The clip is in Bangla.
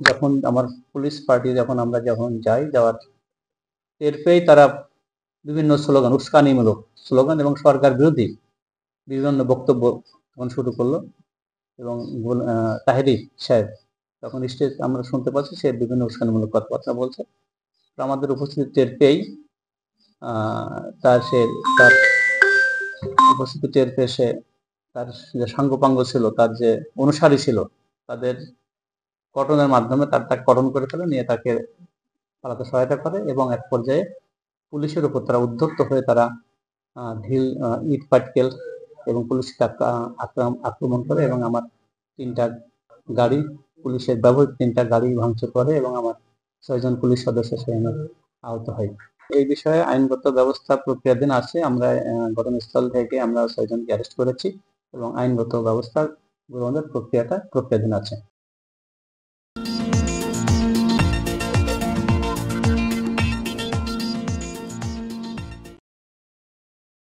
যখন আমার পুলিশ পার্টি যখন যাওয়ার টের পেয়েই তারা বিভিন্ন স্লোগান, উস্কানিমূলক স্লোগান এবং সরকার বিরোধী বিভিন্ন বক্তব্য তখন শুরু করলো। এবং তাহেরি সাহেব তখন স্টেজ আমরা শুনতে পাচ্ছি, সে বিভিন্ন উস্কানিমূলক কথাবার্তা বলছে। আমাদের উপস্থিতি টের পেয়েই তার উপস্থিতি টের পেয়ে সে তার যে সাঙ্গপাঙ্গ ছিল, তার যে অনুসারী ছিল, তাদের কটনের মাধ্যমে তাকে কটন করে ফেলে, নিয়ে তাকে পালাতে সহায়তা করে এবং এক পর্যায়ে পুলিশের উপর তারা উদ্ধত্ত হয়ে তারা ঢিল, ইট পাটকেল এবং পুলিশকে আক্রমণ করে এবং আমার 3টা গাড়ি, পুলিশের ব্যবহৃত 3টা গাড়ি ভাঙচুর করে এবং আমার 6 জন পুলিশ সদস্য সেখানে আহত হয়। এই বিষয়ে আইনগত ব্যবস্থা প্রক্রিয়াধীন আছে। আমরা ঘটনাস্থল থেকে আমরা 6 জনকে অ্যারেস্ট করেছি এবং আইনগত ব্যবস্থা গ্রহণের প্রক্রিয়াধীন আছে।